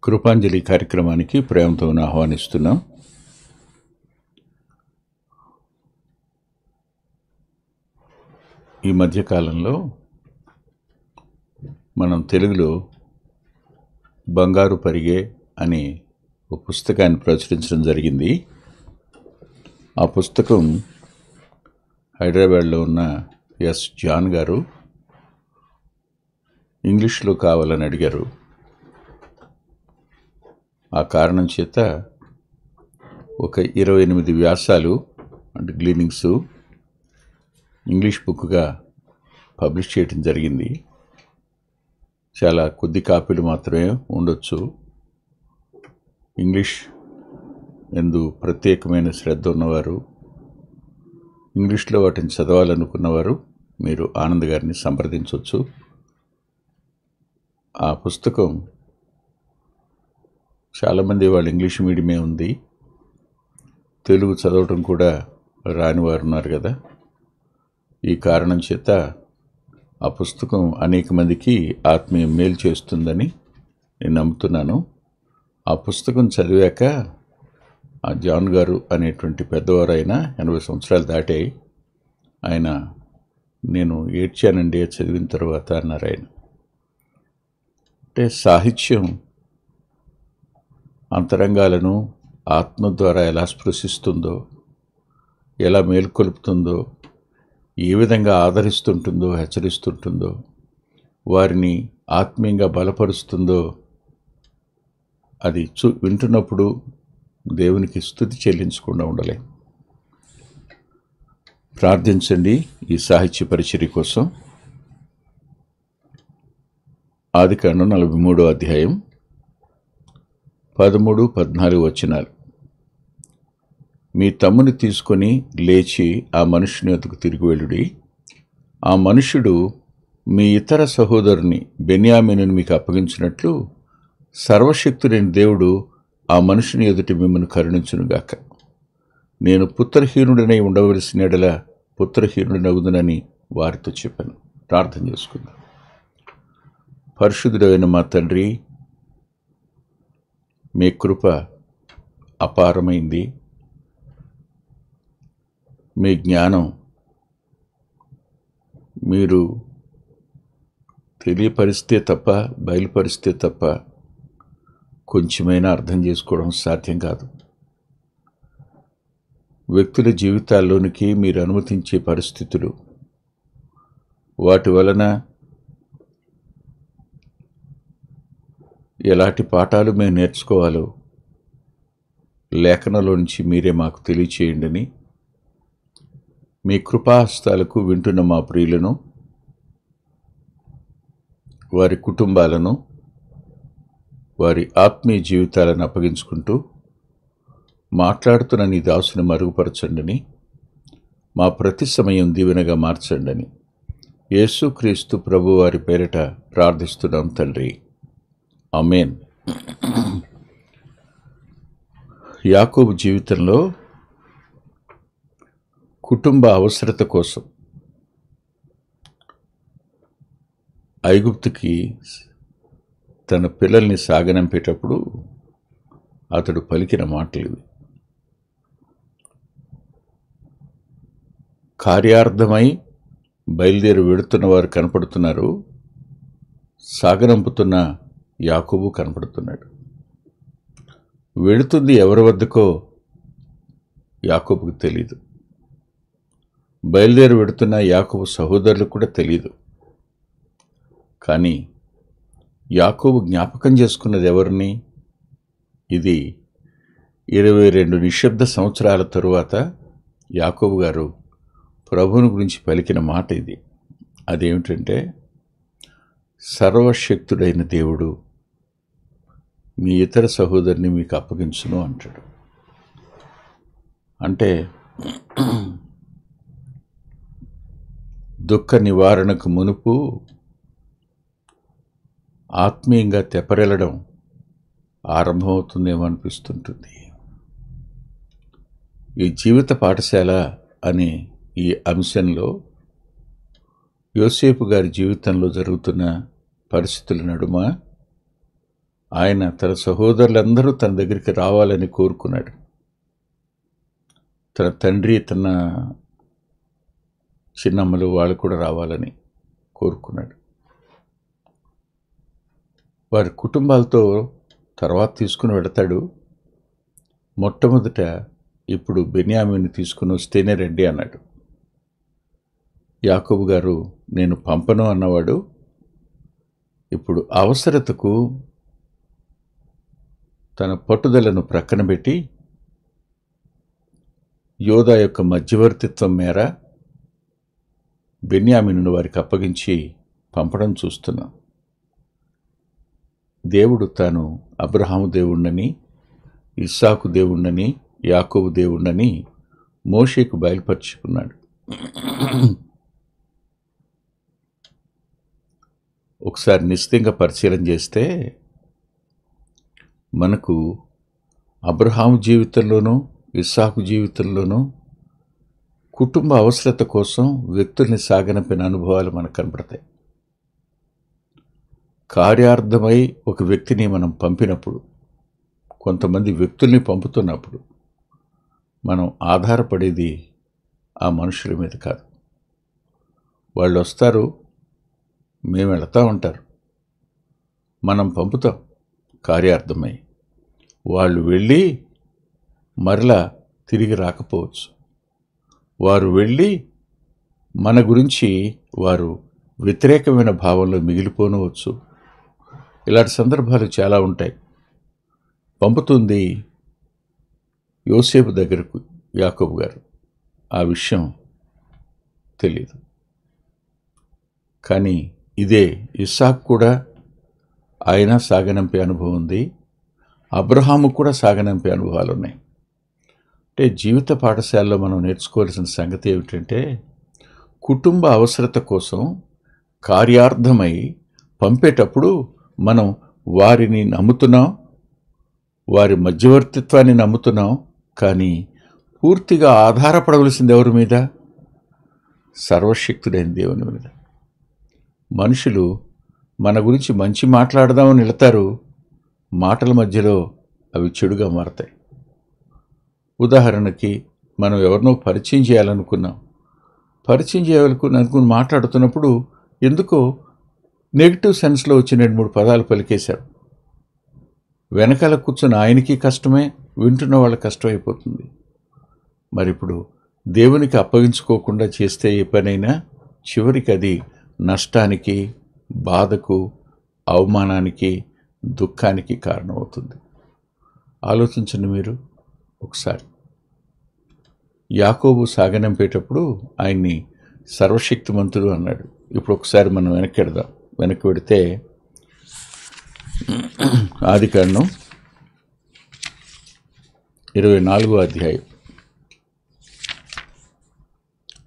కృపాంజలి కార్యక్రమానికి ప్రేమతో ఆహ్వానిస్తున్నాం. ఈ మధ్యకాలంలో మనం తెలుగులో బంగారు పరిగే అనే ఒక పుస్తకాన్ని ప్రచురించడం జరిగింది. ఆ పుస్తకం హైదరాబాద్లో ఉన్న ఎస్ జాన్ గారు ఇంగ్లీష్లో కావాలని అడిగారు. ఆ కారణం చేత ఒక 28 వ్యాసాలు అంటే గ్లీనింగ్స్ ఇంగ్లీష్ బుక్గా పబ్లిష్ చేయడం జరిగింది. చాలా కొద్ది కాపీలు మాత్రమే ఉండొచ్చు. ఇంగ్లీష్ ఎందు ప్రత్యేకమైన శ్రద్ధ ఉన్నవారు, ఇంగ్లీష్లో వాటిని చదవాలనుకున్నవారు మీరు ఆనంద్ గారిని సంప్రదించవచ్చు. ఆ పుస్తకం చాలామంది వాళ్ళు ఇంగ్లీష్ మీడియమే ఉంది, తెలుగు చదవటం కూడా రానివారు ఉన్నారు కదా. ఈ కారణం చేత ఆ పుస్తకం అనేక మందికి ఆత్మీయ మేలు చేస్తుందని నేను నమ్ముతున్నాను. ఆ పుస్తకం చదివాక ఆ జాన్ గారు అనేటువంటి పెద్దవారు, ఆయన 80 సంవత్సరాలు దాటాయి. ఆయన నేను ఏడ్చానండి చదివిన తర్వాత అన్నారు ఆయన. అంటే సాహిత్యం అంతరంగాలను ఆత్మ ద్వారా ఎలా స్పృశిస్తుందో, ఎలా మేల్కొల్పుతుందో, ఏ విధంగా ఆదరిస్తుంటుందో, హెచ్చరిస్తుంటుందో, వారిని ఆత్మీయంగా బలపరుస్తుందో అది వింటున్నప్పుడు దేవునికి స్తుతి చెల్లించకుండా ఉండలేం. ప్రార్థించండి ఈ సాహిత్య పరిచర్య కోసం. ఆదికాండం 43వ అధ్యాయం 13, 14 వచనాలు. మీ తమ్ముని తీసుకొని లేచి ఆ మనుష్యుని వద్దకు తిరిగి వెళ్ళుడి. ఆ మనుష్యుడు మీ ఇతర సహోదరుని బెన్యామీనుని మీకు అప్పగించినట్లు సర్వశక్తుడైన దేవుడు ఆ మనుషుని ఎదుటి మిమ్మల్ని కరుణించునుగాక. నేను పుత్రహీనుడనై ఉండవలసిన ఎడల పుత్రహీనుడనగుదునని వారితో చెప్పాను. ప్రార్థన చేసుకుందాం. పరిశుద్ధుడైన మా తండ్రి, మీ కృప అపారమైంది. మీ జ్ఞానం మీరు తెలియపరిస్తే తప్ప, బయలుపరిస్తే తప్ప కొంచెమైనా అర్థం చేసుకోవడం సాధ్యం కాదు. వ్యక్తుల జీవితాల్లోనికి మీరు అనుమతించే పరిస్థితులు, వాటి వలన ఎలాంటి పాఠాలు మేము నేర్చుకోవాలో లేఖనంలో నుంచి మీరే మాకు తెలియచేయండి. మీ కృపాహస్తాలకు వింటున్న మా ప్రియులను, వారి కుటుంబాలను, వారి ఆత్మీయ జీవితాలను అప్పగించుకుంటూ మాట్లాడుతున్న నీ దాసుని మరుగుపరచండి. మా ప్రతి సమయం దీవెనగా మార్చండి. యేసుక్రీస్తు ప్రభు వారి పేరిట ప్రార్థిస్తున్నాం తండ్రి, ఆమేన్. యాకోబు జీవితంలో కుటుంబ అవసరత కోసం ఐగుప్తుకి తన పిల్లల్ని సాగనంపేటప్పుడు అతడు పలికిన మాటలు ఇవి. కార్యార్థమై బయలుదేరి వెడుతున్న వారు కనపడుతున్నారు, సాగనంపుతున్న యాకోబు కనపడుతున్నాడు. వెళుతుంది ఎవరి వద్దకో యాకోబుకు తెలీదు, బయలుదేరి వెడుతున్న యాకోబు సహోదరులకు కూడా తెలీదు. కానీ యాకోబు జ్ఞాపకం చేసుకున్నది ఎవరిని? ఇది 22 నిశ్శబ్ద సంవత్సరాల తరువాత యాకోబు గారు ప్రభువుని గురించి పలికిన మాట ఇది. అదేమిటంటే, సర్వశక్తుడైన దేవుడు మీ ఇతర సహోదరుని మీకు అప్పగించును అంటాడు. అంటే దుఃఖ నివారణకు మునుపు ఆత్మీయంగా తెపరెళ్ళడం ఆరంభమవుతుందేమో అనిపిస్తుంటుంది. ఈ జీవిత పాఠశాల అనే ఈ అంశంలో యోసేపు గారి జీవితంలో జరుగుతున్న పరిస్థితుల నడుమ ఆయన తన సహోదరులందరూ తన దగ్గరికి రావాలని కోరుకున్నాడు. తన తండ్రి, తన చిన్నమ్మలు వాళ్ళు కూడా రావాలని కోరుకున్నాడు. వారి కుటుంబాలతో తర్వాత తీసుకుని వెళతాడు. మొట్టమొదట ఇప్పుడు బెన్యామీని తీసుకుని వస్తేనే రండి అన్నాడు. యాకోబు గారు నేను పంపను అన్నవాడు ఇప్పుడు అవసరతకు తన పట్టుదలను ప్రక్కన పెట్టి యోధా యొక్క మధ్యవర్తిత్వం మేర బెన్యామీనును వారికి అప్పగించి పంపడం చూస్తున్నాం. దేవుడు తాను అబ్రహాము దేవుణ్ణని, ఇస్సాకు దేవుణ్ణని, యాకోబు దేవుణ్ణని మోషేకు బయలుపరుచుకున్నాడు. ఒకసారి నిశ్చితంగా పరిశీలన చేస్తే మనకు అబ్రహాము జీవితంలోనూ ఇస్సాకు జీవితంలోనూ కుటుంబ అవసరత కోసం వ్యక్తుల్ని సాగనంపిన అనుభవాలు మనకు కనపడతాయి. కార్యార్థమై ఒక వ్యక్తిని మనం పంపినప్పుడు, కొంతమంది వ్యక్తుల్ని పంపుతున్నప్పుడు మనం ఆధారపడేది ఆ మనుషుల మీద కాదు. వాళ్ళు వస్తారు, మేము వెళతా ఉంటారు, మనం పంపుతాం కార్యార్థమై. వాళ్ళు వెళ్ళి మరలా తిరిగి రాకపోవచ్చు. వారు వెళ్ళి మన గురించి వారు వ్యతిరేకమైన భావంలో మిగిలిపోనవచ్చు. ఇలాంటి సందర్భాలు చాలా ఉంటాయి. పంపుతుంది యోసేపు దగ్గరకు యాకోబు గారు. ఆ విషయం తెలియదు. కానీ ఇదే ఇస్సాకు కూడా ఆయన సాగనంపే అనుభవం ఉంది. అబ్రహాము కూడా సాగనంపే అనుభవాలు ఉన్నాయి. అంటే జీవిత పాఠశాలలో మనం నేర్చుకోవాల్సిన సంగతి ఏమిటంటే, కుటుంబ అవసరత కోసం కార్యార్థమై పంపేటప్పుడు మనం వారిని నమ్ముతున్నాం, వారి మధ్యవర్తిత్వాన్ని నమ్ముతున్నాం. కానీ పూర్తిగా ఆధారపడవలసింది ఎవరి మీద? సర్వశక్తుడైన దేవుని మీద. మనుషులు మన గురించి మంచి మాట్లాడదామని వెళతారు, మాటల మధ్యలో అవి చెడుగా మారతాయి. ఉదాహరణకి మనం ఎవరినో పరిచయం చేయాలనుకున్నాం, అనుకుని మాట్లాడుతున్నప్పుడు ఎందుకో నెగిటివ్ సెన్స్లో వచ్చి 2-3 పదాలు పలికేశారు. వెనకాల కూర్చొని ఆయనకి కష్టమే, వింటున్న వాళ్ళ కష్టమైపోతుంది. మరి ఇప్పుడు దేవునికి అప్పగించుకోకుండా చేస్తే ఏ పనైనా చివరికి అది నష్టానికి, బాధకు, అవమానానికి, దుఃఖానికి కారణమవుతుంది. ఆలోచించండి మీరు ఒకసారి. యాకోబు సాగనంపేటప్పుడు ఆయన్ని సర్వశక్తిమంతుడు అన్నాడు. ఇప్పుడు ఒకసారి మనం వెనక్కి వెడితే ఆదికాండం 24వ అధ్యాయం.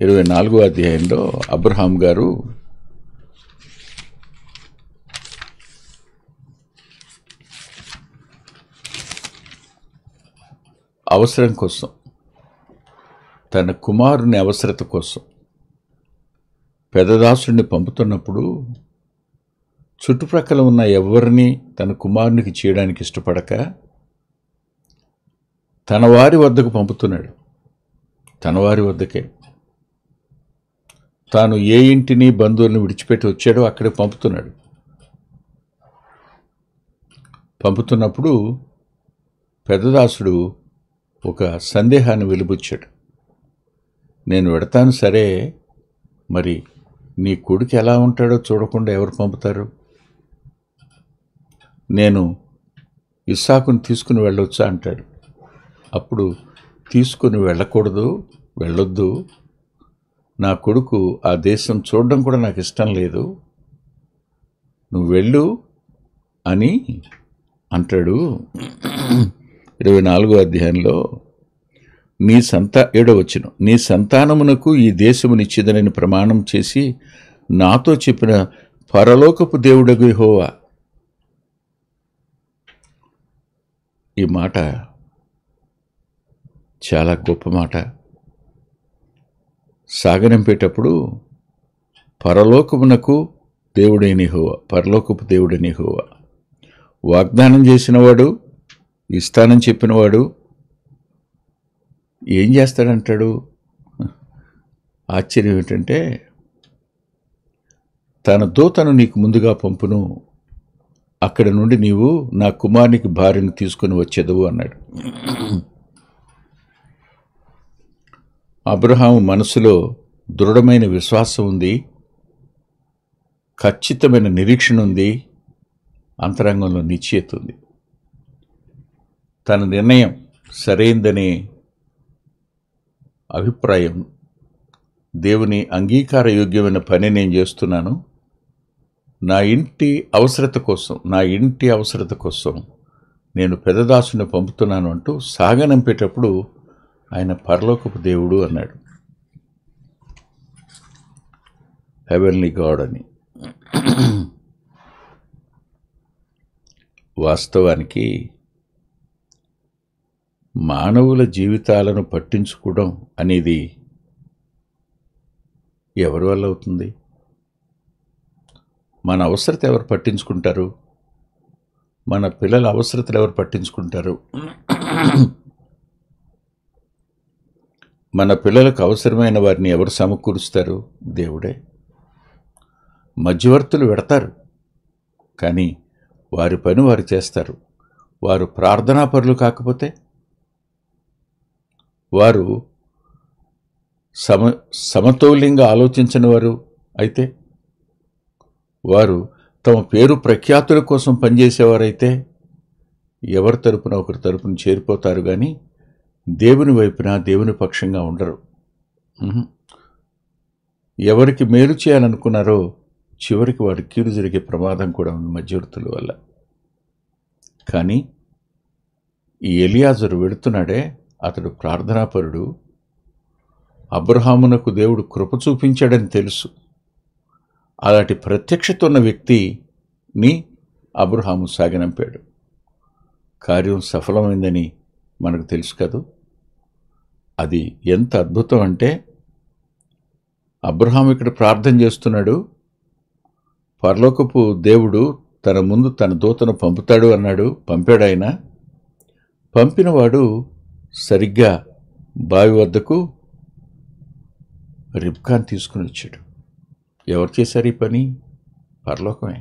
24వ అధ్యాయంలో అబ్రహాం గారు అవసరం కోసం, తన కుమారుని అవసరత కోసం పెదదాసుడిని పంపుతున్నప్పుడు చుట్టుప్రక్కల ఉన్న ఎవరిని తన కుమారునికి చేయడానికి ఇష్టపడక తన వారి వద్దకు పంపుతున్నాడు. తన వారి వద్దకే, తాను ఏ ఇంటిని బంధువులను విడిచిపెట్టి వచ్చాడో అక్కడే పంపుతున్నాడు. పంపుతున్నప్పుడు పెద్దదాసుడు ఒక సందేహాన్ని వెలిబుచ్చాడు. నేను వెడతాను సరే, మరి నీ కొడుకు ఎలా ఉంటాడో చూడకుండా ఎవరు పంపుతారు? నేను ఇస్సాకుని తీసుకుని వెళ్ళొచ్చా అంటాడు. అప్పుడు తీసుకుని వెళ్ళొద్దు, నా కొడుకు ఆ దేశం చూడడం కూడా నాకు ఇష్టం లేదు, నువ్వు వెళ్ళు అని అంటాడు. 24వ అధ్యాయంలో 7వ వచనం, నీ సంతానమునకు ఈ దేశమునిచ్చిదనని ప్రమాణం చేసి నాతో చెప్పిన పరలోకపు దేవుడగు యెహోవా. ఈ మాట చాలా గొప్ప మాట. సాగనంపేటప్పుడు పరలోకపు దేవుడైన యెహోవా వాగ్దానం చేసినవాడు, ఇస్తానని చెప్పినవాడు ఏం చేస్తాడంటాడు? ఆశ్చర్యం ఏంటంటే, తన దూతను నీకు ముందుగా పంపును, అక్కడి నుండి నీవు నా కుమారునికి భార్యను తీసుకుని వచ్చేదవు అన్నాడు. అబ్రహాము మనసులో దృఢమైన విశ్వాసం ఉంది, ఖచ్చితమైన నిరీక్షణ ఉంది, అంతరంగంలో నిశ్చయత ఉంది. తన నిర్ణయం సరైందనే అభిప్రాయం, దేవుని అంగీకారయోగ్యమైన పని నేను చేస్తున్నాను, నా ఇంటి అవసరత కోసం నేను పెదదాసుని పంపుతున్నాను అంటూ సాగనంపేటప్పుడు ఆయన పరలోకపు దేవుడు అన్నాడు, హెవెన్లీ గాడ్ అని. వాస్తవానికి మానవుల జీవితాలను పట్టించుకోవడం అనేది ఎవరి వల్ల అవుతుంది? మన అవసరత ఎవరు పట్టించుకుంటారు? మన పిల్లల అవసరతలు ఎవరు పట్టించుకుంటారు? మన పిల్లలకు అవసరమైన వారిని ఎవరు సమకూరుస్తారు? దేవుడే. మధ్యవర్తులు పెడతారు, కానీ వారి పని వారు చేస్తారు. వారు ప్రార్థనాపరులు కాకపోతే, వారు సమతౌల్యంగా ఆలోచించని వారు అయితే, వారు తమ పేరు ప్రఖ్యాతుల కోసం పనిచేసేవారైతే ఎవరి తరపున ఒకరి తరపున చేరిపోతారు, కానీ దేవుని వైపున దేవుని పక్షంగా ఉండరు. ఎవరికి మేలు చేయాలనుకున్నారో చివరికి వారి కీడు జరిగే ప్రమాదం కూడా ఉంది మధ్యవర్తుల వల్ల. కానీ ఈ ఎలియాజరు వెడుతున్నాడే, అతడు ప్రార్థనాపరుడు. అబ్రహామునకు దేవుడు కృప చూపించాడని తెలుసు. అలాంటి ప్రత్యక్షత ఉన్న వ్యక్తిని అబ్రహాము సాగనంపాడు. కార్యం సఫలమైందని మనకు తెలుసు కదూ. అది ఎంత అద్భుతం అంటే, అబ్రహాము ఇక్కడ ప్రార్థన చేస్తున్నాడు, పరలోకపు దేవుడు తన ముందు తన దూతను పంపుతాడు అన్నాడు. పంపాడు ఆయన. పంపినవాడు సరిగ్గా బావి వద్దకు రిబ్కాను తీసుకుని వచ్చాడు. ఎవరు చేశారు ఈ పని? పరలోకమే.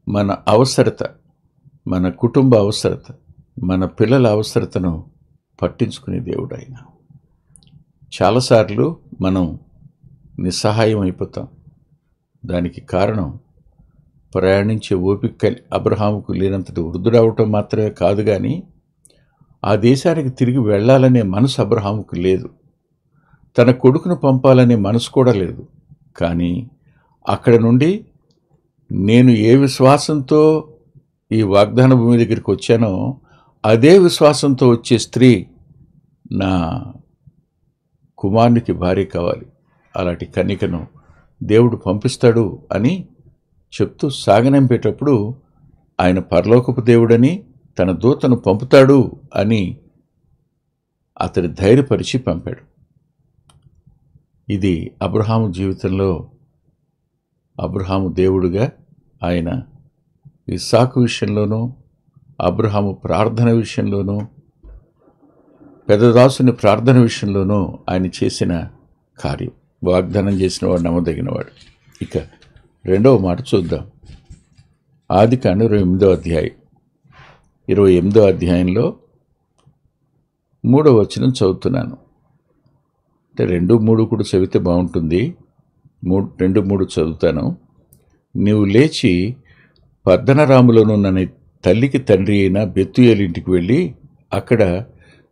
మన అవసరత, మన కుటుంబ అవసరత, మన పిల్లల అవసరతను పట్టించుకునే దేవుడు ఆయన. చాలాసార్లు మనం నిస్సహాయం అయిపోతాం. దానికి కారణం ప్రయాణించే ఓపిక అబ్రహాముకు లేనంతటి వృద్ధుడవటం మాత్రమే కాదు, కానీ ఆ దేశానికి తిరిగి వెళ్ళాలనే మనసు అబ్రహాముకు లేదు. తన కొడుకును పంపాలనే మనసు కూడా లేదు. కానీ అక్కడ నుండి నేను ఏ విశ్వాసంతో ఈ వాగ్దాన భూమి దగ్గరికి వచ్చానో అదే విశ్వాసంతో వచ్చే స్త్రీ నా కుమారునికి భార్య కావాలి, అలాంటి కన్యకను దేవుడు పంపిస్తాడు అని చెప్తూ సాగనంపేటప్పుడు ఆయన పరలోకపు దేవుడని, తన దూతను పంపుతాడు అని అతడి ధైర్యపరిచి పంపాడు. ఇది అబ్రహాము జీవితంలో అబ్రహాము దేవుడుగా ఆయన ఇస్సాకు విషయంలోనూ, అబ్రహాము ప్రార్థన విషయంలోనూ, పెదదాసుని ప్రార్థన విషయంలోనూ ఆయన చేసిన కార్యం. వాగ్దానం చేసిన వాడు నమ్మదగినవాడు. ఇక రెండవ మాట చూద్దాం. ఆదికాండం 28వ అధ్యాయం. 28వ అధ్యాయంలో 3వ వచనం చదువుతున్నాను. అంటే 2-3 కూడా చదివితే బాగుంటుంది. 2-3 చదువుతాను. నీవు లేచి పద్దనరాములోనున్న నీ తల్లికి తండ్రి అయిన బెత్తూయేలు ఇంటికి వెళ్ళి అక్కడ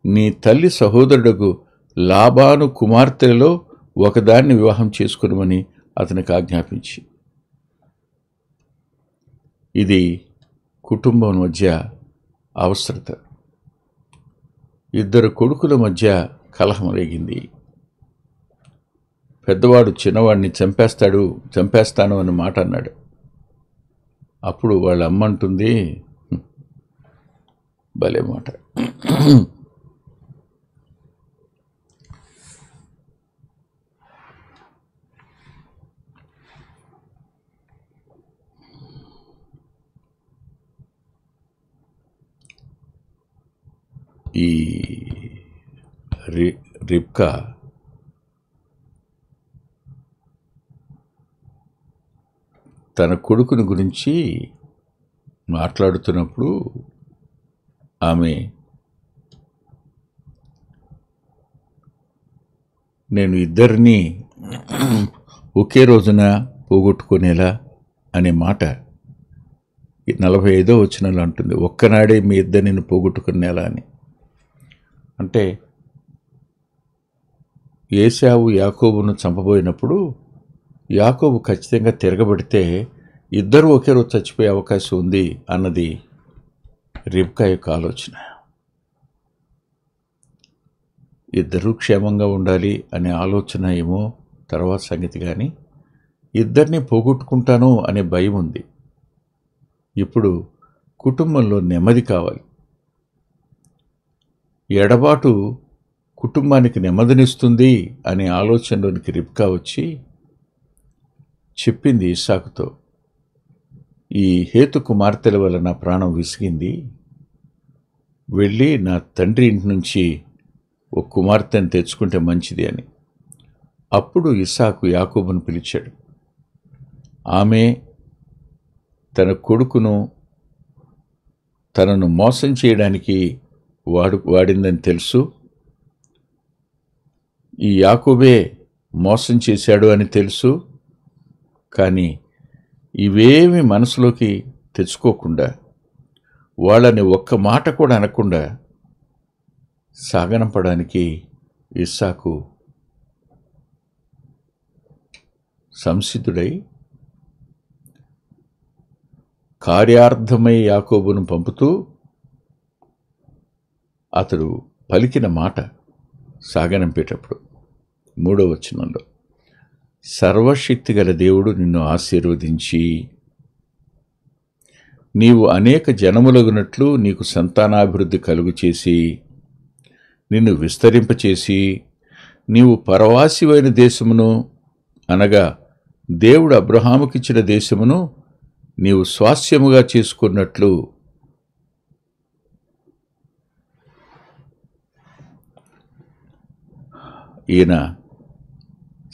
నీ తల్లి సహోదరుడుకు లాబాను కుమార్తెలలో ఒకదాన్ని వివాహం చేసుకునమని అతనికి ఆజ్ఞాపించి. ఇది కుటుంబం మధ్య అవసరత. ఇద్దరు కొడుకుల మధ్య కలహం రేగింది. పెద్దవాడు చిన్నవాడిని చంపేస్తాను అని మాట అన్నాడు. అప్పుడు వాళ్ళ అమ్మ అంటుంది, భలే మాట, ఈ రిబ్కా తన కొడుకుని గురించి మాట్లాడుతున్నప్పుడు ఆమె, నేను ఇద్దరిని ఒకే రోజున పోగొట్టుకునేలా అనే మాట 45వ వచనంలో అంటుంది. ఒక్కనాడే మీ ఇద్దరిని పోగొట్టుకునేలా అని. అంటే ఏశావు యాకోబును చంపబోయినప్పుడు యాకోబు ఖచ్చితంగా తిరగబడితే ఇద్దరు ఒకే రోజు చచ్చిపోయే అవకాశం ఉంది అన్నది రిబ్కా యొక్క ఆలోచన. ఇద్దరూ క్షేమంగా ఉండాలి అనే ఆలోచన ఏమో తర్వాత సంగతి, కానీ ఇద్దరిని పోగొట్టుకుంటాను అనే భయం ఉంది. ఇప్పుడు కుటుంబంలో నెమ్మది కావాలి. ఎడబాటు కుటుంబానికి నెమ్మదినిస్తుంది అనే ఆలోచనలోనికి రిబ్కా వచ్చి చెప్పింది ఇస్సాకుతో, ఈ హేతు కుమార్తెల వల్ల నా ప్రాణం విసిగింది, వెళ్ళి నా తండ్రి ఇంటి నుంచి ఒక కుమార్తెను తెచ్చుకుంటే మంచిది అని. అప్పుడు ఇస్సాకు యాకోబును పిలిచాడు. ఆమె తన కొడుకును తనను మోసం చేయడానికి వాడిందని తెలుసు. ఈ యాకోబే మోసం చేశాడు అని తెలుసు. కానీ ఇవేమి మనసులోకి తెచ్చుకోకుండా, వాళ్ళని ఒక్క మాట కూడా అనకుండా సాగనంపడానికి ఇస్సాకు సంసిద్ధుడై కార్యార్థమై యాకోబును పంపుతూ అతడు పలికిన మాట సాగనంపేటప్పుడు 3వ వచనంలో, సర్వశక్తిగల దేవుడు నిన్ను ఆశీర్వదించి నీవు అనేక జనములగునట్లు నీకు సంతానాభివృద్ధి కలుగు చేసి నిన్ను విస్తరింపచేసి నీవు పరవాసివైన దేశమును, అనగా దేవుడు అబ్రహాముకిచ్చిన దేశమును నీవు స్వాస్యముగా చేసుకున్నట్లు ఈయన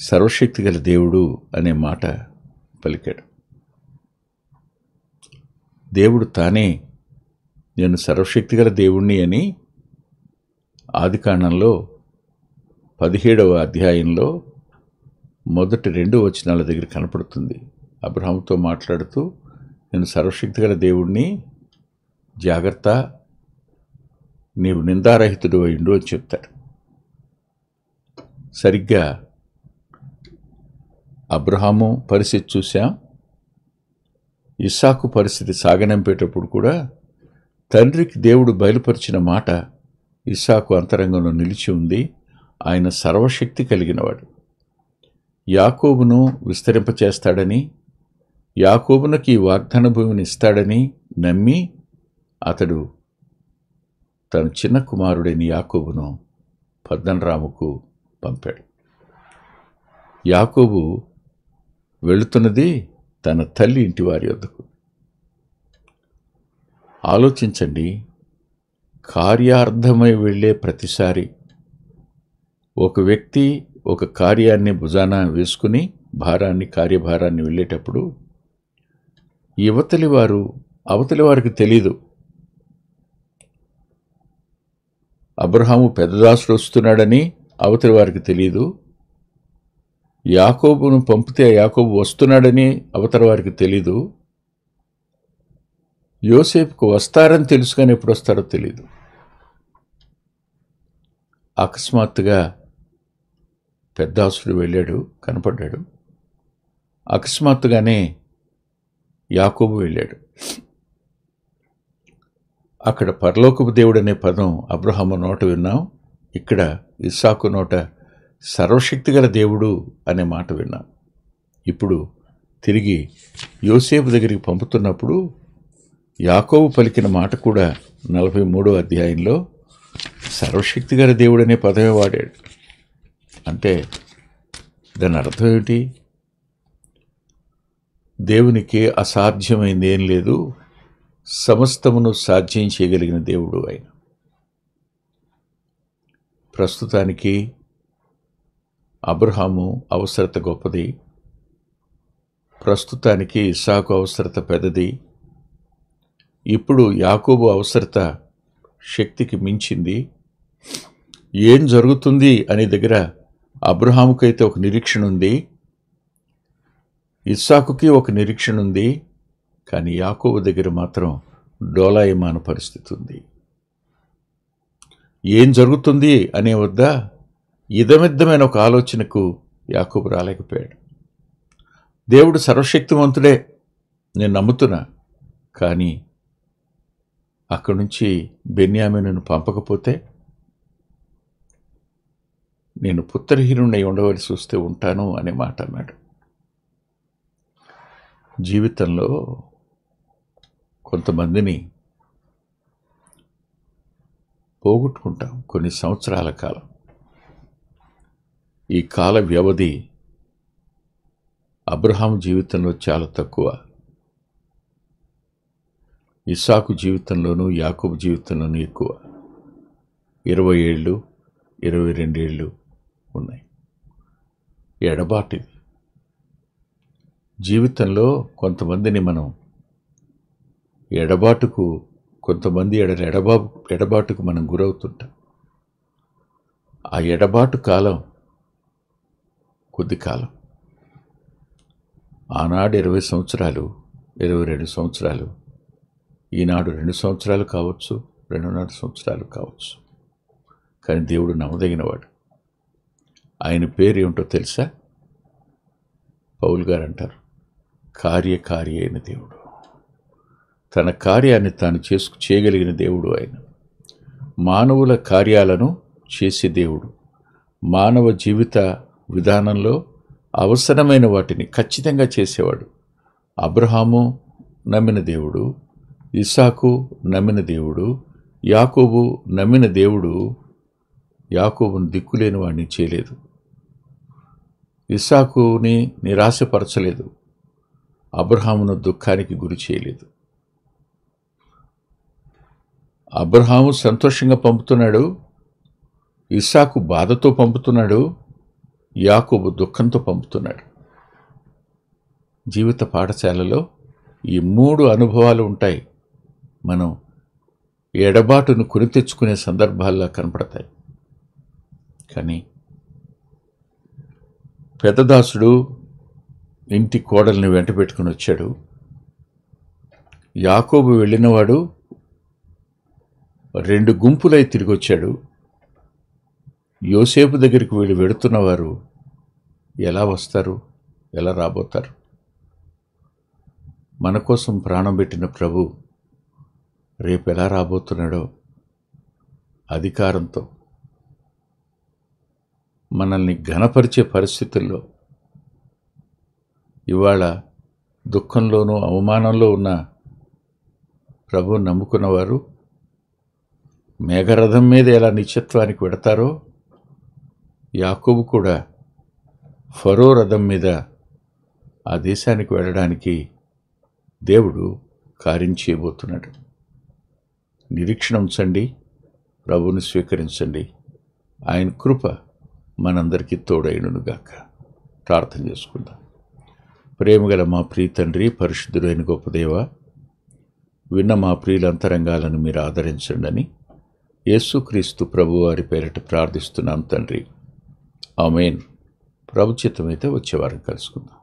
సర్వశక్తిగల దేవుడు అనే మాట పలికాడు. దేవుడు తానే నేను సర్వశక్తిగల దేవుణ్ణి అని ఆదికాండంలో 17వ అధ్యాయంలో మొదటి 2 వచనాల దగ్గర కనపడుతుంది. అబ్రహాముతో మాట్లాడుతూ, నేను సర్వశక్తిగల దేవుణ్ణి, జాగ్రత్త, నీవు నిందారహితుడు అయిండు అని చెప్తాడు. సరిగ్గా అబ్రహాము పరిస్థితి చూశాం. ఇస్సాకు పరిస్థితి సాగనంపేటప్పుడు కూడా తండ్రికి దేవుడు బయలుపరిచిన మాట ఇస్సాకు అంతరంగంలో నిలిచి ఉంది. ఆయన సర్వశక్తి కలిగినవాడు. యాకోబును విస్తరింపచేస్తాడని, యాకోబునకి ఈ వాగ్దాన భూమిని ఇస్తాడని నమ్మి అతడు తన చిన్న కుమారుడైన యాకోబును పద్దనరాముకు పంపాడు. యాకోబు వెళుతున్నది తన తల్లి ఇంటి వారి వద్దకు. ఆలోచించండి, కార్యార్థమై వెళ్ళే ప్రతిసారి ఒక వ్యక్తి ఒక కార్యాన్ని భుజాన వేసుకుని కార్యభారాన్ని వెళ్ళేటప్పుడు అవతలి వారికి తెలీదు. అబ్రహాము పెద్దదాసుడు వస్తున్నాడని అవతలి వారికి తెలీదు. యాకోబును పంపితే యాకోబు వస్తున్నాడని అవతలి వారికి తెలీదు. యోసేపుకు వస్తారని తెలుసు, కానీ ఎప్పుడు వస్తారో తెలీదు. అకస్మాత్తుగా పెద్దాసుడు వెళ్ళాడు, కనపడ్డాడు. అకస్మాత్తుగానే యాకోబు వెళ్ళాడు. అక్కడ పరలోకపు దేవుడు అనే పదం అబ్రహాము నోట విన్నాం. ఇక్కడ ఇస్సాకు నోట సర్వశక్తిగల దేవుడు అనే మాట విన్నాం. ఇప్పుడు తిరిగి యోసేపు దగ్గరికి పంపుతున్నప్పుడు యాకోబు పలికిన మాట కూడా 43వ అధ్యాయంలో సర్వశక్తిగల దేవుడు అనే పదమే వాడాడు. అంటే దాని అర్థం ఏమిటి? దేవునికి అసాధ్యమైంది ఏం లేదు, సమస్తమును సాధ్యం చేయగలిగిన దేవుడు ఆయన. ప్రస్తుతానికి అబ్రహాము అవసరత గొప్పది, ప్రస్తుతానికి ఇస్సాకు అవసరత పెద్దది, ఇప్పుడు యాకోబు అవసరత శక్తికి మించింది. ఏం జరుగుతుంది అనే దగ్గర అబ్రహాముకైతే ఒక నిరీక్షణ ఉంది, ఇస్సాకుకి ఒక నిరీక్షణ ఉంది, కానీ యాకోబు దగ్గర మాత్రం డోలాయమాన పరిస్థితి ఉంది. ఏం జరుగుతుంది అనే వద్ద ఇదమిద్దమైన ఒక ఆలోచనకు యాకోబు రాలేకపోయాడు. దేవుడు సర్వశక్తివంతుడే, నేను నమ్ముతున్నా, కానీ అక్కడి నుంచి బెన్యామీనును పంపకపోతే నేను పుత్రహీనుడై ఉండవలసి వస్తే ఉంటాను అనే మాట అన్నాడు. జీవితంలో కొంతమందిని పోగొట్టుకుంటాం కొన్ని సంవత్సరాల కాలం. ఈ కాల వ్యవధి అబ్రహాం జీవితంలో చాలా తక్కువ, ఇస్సాకు జీవితంలోనూ యాకోబు జీవితంలోనూ ఎక్కువ. 20 ఏళ్ళు 22 ఏళ్ళు ఉన్నాయి. ఎడబాటిది. జీవితంలో కొంతమందిని మనం కొంతమంది ఎడబాటుకు మనం గురవుతుంటాం. ఆ ఎడబాటు కాలం కొద్ది కాలం. ఆనాడు 20 సంవత్సరాలు 22 సంవత్సరాలు, ఈనాడు 2 సంవత్సరాలు కావచ్చు, 2.5 సంవత్సరాలు కావచ్చు. కానీ దేవుడు నమ్మదగినవాడు. ఆయన పేరు ఏమిటో తెలుసా? పౌలు గారు అంటారు, కార్యకారి అయిన దేవుడు. తన కార్యాన్ని తాను చేయగలిగిన దేవుడు ఆయన. మానవుల కార్యాలను చేసే దేవుడు. మానవ జీవిత విధానంలో అవసరమైన వాటిని ఖచ్చితంగా చేసేవాడు. అబ్రహాము నమ్మిన దేవుడు, ఇస్సాకు నమ్మిన దేవుడు, యాకోబు నమ్మిన దేవుడు యాకోబును దిక్కులేని వాడిని చేయలేదు, ఇస్సాకుని నిరాశపరచలేదు, అబ్రహామును దుఃఖానికి గురి చేయలేదు. అబ్రహాము సంతోషంగా పంపుతున్నాడు, ఇస్సాకు బాధతో పంపుతున్నాడు, యాకోబు దుఃఖంతో పంపుతున్నాడు. జీవిత పాఠశాలలో ఈ 3 అనుభవాలు ఉంటాయి. మనం ఎడబాటును కొని తెచ్చుకునే సందర్భాల్లో కనపడతాయి. కానీ పెద్దదాసుడు ఇంటి కోడల్ని వెంట పెట్టుకుని వచ్చాడు. యాకోబు వెళ్ళినవాడు 2 గుంపులై తిరిగి వచ్చాడు. యోసేపు దగ్గరికి వీళ్ళు వెడుతున్నవారు ఎలా వస్తారు, ఎలా రాబోతారు? మన కోసం ప్రాణం పెట్టిన ప్రభు రేపు ఎలా రాబోతున్నాడో అధికారంతో మనల్ని ఘనపరిచే పరిస్థితుల్లో ఇవాళ దుఃఖంలోనూ అవమానంలో ఉన్న ప్రభు నమ్ముకున్నవారు మేఘరథం మీద ఎలా నిత్యత్వానికి వెడతారో యాకోబు కూడా ఫరో రథం మీద ఆ దేశానికి వెళ్ళడానికి దేవుడు కార్యం చేయబోతున్నాడు. నిరీక్షణ ఉంచండి, ప్రభువుని స్వీకరించండి. ఆయన కృప మనందరికీ తోడైననుగాక. ప్రార్థన చేసుకుందాం. ప్రేమగల మా ప్రియ తండ్రి, పరిశుద్ధుడైన గొప్ప దేవ, విన్న మా ప్రియుల అంతరంగాలను మీరు ఆదరించండి అని యేసుక్రీస్తు ప్రభు వారి పేరిట ప్రార్థిస్తున్నాం తండ్రి. ఆమేన్. ప్రభు చిత్తమైతే వచ్చే వారం కలుసుకుందాం.